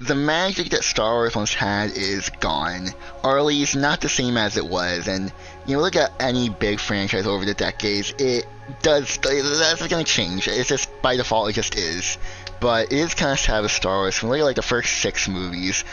The magic that Star Wars once had is gone, or at least not the same as it was. And look at any big franchise over the decades, that's going to change. It's just by default, it just is. But it is kind of sad with Star Wars. When you look at like the first 6 movies,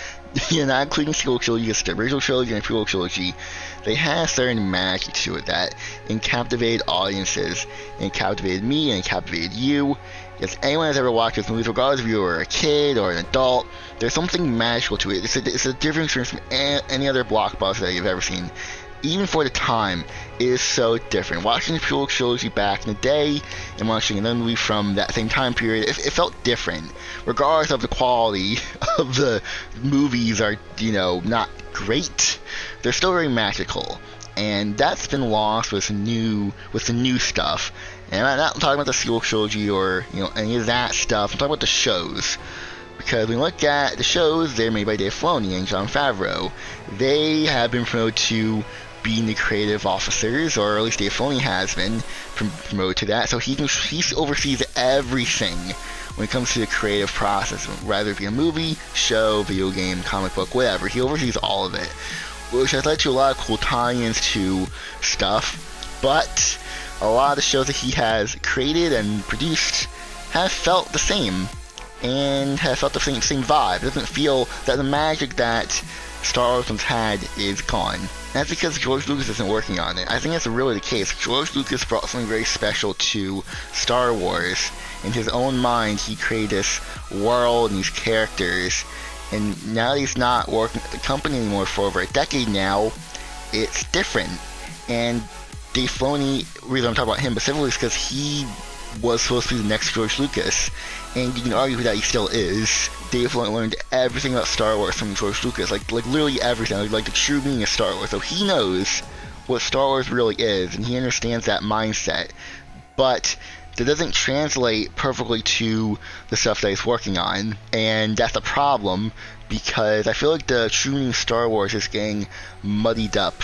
not including sequel trilogy, just the original trilogy and the prequel trilogy, they had a certain magic to it that captivated audiences, and captivated me, and captivated you. If anyone has ever watched those movies, regardless if you were a kid or an adult, there's something magical to it. It's a different experience from any other blockbuster that you've ever seen. Even for the time, it is so different. Watching the prequel trilogy back in the day and watching another movie from that same time period, it felt different. Regardless of the quality of the movies are, not great, they're still very magical. And that's been lost with the new stuff. And I'm not talking about the sequel trilogy or any of that stuff. I'm talking about the shows. Because when you look at the shows, they're made by Dave Filoni and Jon Favreau. They have been promoted to being the creative officers, or at least Dave Filoni has been promoted to that. So he oversees everything when it comes to the creative process, whether it be a movie, show, video game, comic book, whatever. He oversees all of it, which has led to a lot of cool tie-ins to stuff. But a lot of the shows that he has created and produced have felt the same, and have felt the same vibe. It doesn't feel that the magic that Star Wars once had is gone. And that's because George Lucas isn't working on it. I think that's really the case. George Lucas brought something very special to Star Wars. In his own mind, he created this world and these characters, and now he's not working at the company anymore for over a decade now. It's different. And Dave Filoni, the reason I'm talking about him specifically is because he was supposed to be the next George Lucas, and you can argue that he still is. Dave Filoni learned everything about Star Wars from George Lucas, like literally everything, like the true meaning of Star Wars. So he knows what Star Wars really is, and he understands that mindset. But that doesn't translate perfectly to the stuff that he's working on, and that's a problem, because I feel like the true meaning of Star Wars is getting muddied up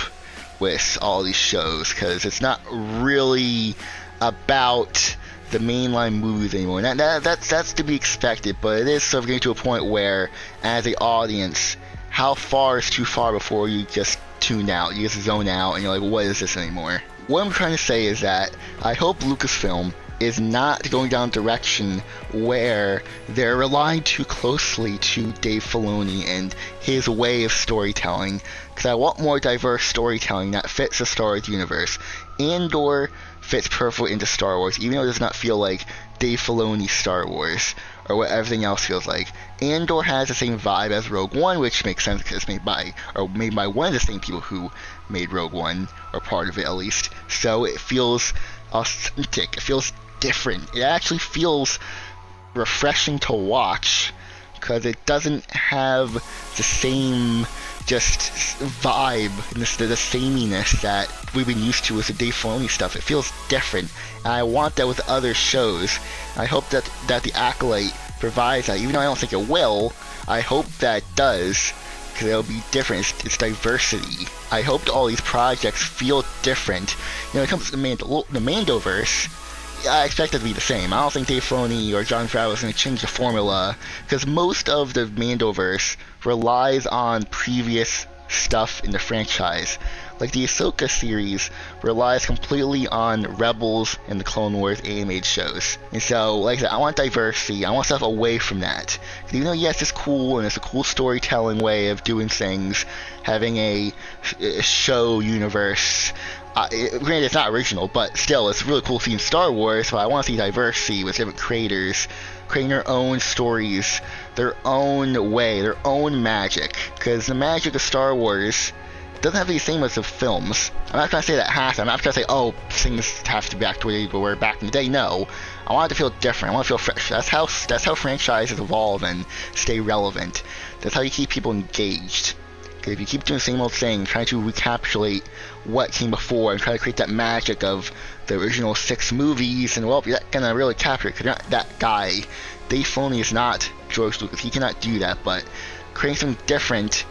with all these shows, because it's not really about the mainline movies anymore. That's to be expected, but it is sort of getting to a point where, as an audience, how far is too far before you just tune out, you just zone out, and you're like, what is this anymore? What I'm trying to say is that I hope Lucasfilm is not going down a direction where they're relying too closely to Dave Filoni and his way of storytelling, because I want more diverse storytelling that fits the Star Wars universe. Andor fits perfectly into Star Wars, even though it does not feel like Dave Filoni's Star Wars, or what everything else feels like. Andor has the same vibe as Rogue One, which makes sense because it's made by one of the same people who made Rogue One, or part of it at least. So it feels authentic, it feels different. It actually feels refreshing to watch, because it doesn't have the same just vibe, the sameness that we've been used to with the Dave Filoni stuff. It feels different, and I want that with other shows. I hope that The Acolyte provides that, even though I don't think it will. I hope that it does, because it'll be different. It's diversity. I hope all these projects feel different. When it comes to the Mandoverse, I expect it to be the same. I don't think Dave Filoni or Jon Favreau is going to change the formula, because most of the Mandoverse relies on previous stuff in the franchise. Like the Ahsoka series relies completely on Rebels and the Clone Wars animated shows. And so, like I said, I want diversity. I want stuff away from that. Because even though, yes, it's cool, and it's a cool storytelling way of doing things, having a show universe, granted, it's not original, but still, it's really cool seeing Star Wars. So I want to see diversity with different creators creating their own stories, their own way, their own magic. Because the magic of Star Wars doesn't have to be the same as the films. I'm not trying to say that has to. I'm not trying to say, oh, things have to be back to where they were back in the day. No, I want it to feel different. I want it to feel fresh. That's how franchises evolve and stay relevant. That's how you keep people engaged. If you keep doing the same old thing, trying to recapitulate what came before and try to create that magic of the original 6 movies, and well, you're not gonna really capture it because you're not that guy. Dave Filoni is not George Lucas. He cannot do that, but creating something different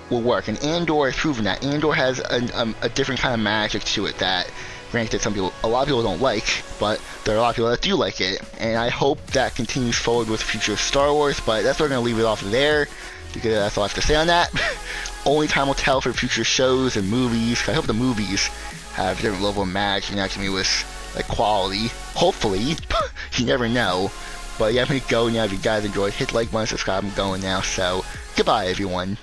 will work. And Andor has proven that. Andor has a different kind of magic to it that Granted, a lot of people don't like, but there are a lot of people that do like it, and I hope that continues forward with the future of Star Wars, but that's where we're going to leave it off there, because that's all I have to say on that. Only time will tell for future shows and movies. I hope the movies have a different level of match and actually with like quality. Hopefully, you never know. But yeah, I'm going to go now. If you guys enjoyed, hit the like button, subscribe. I'm going now, so goodbye, everyone.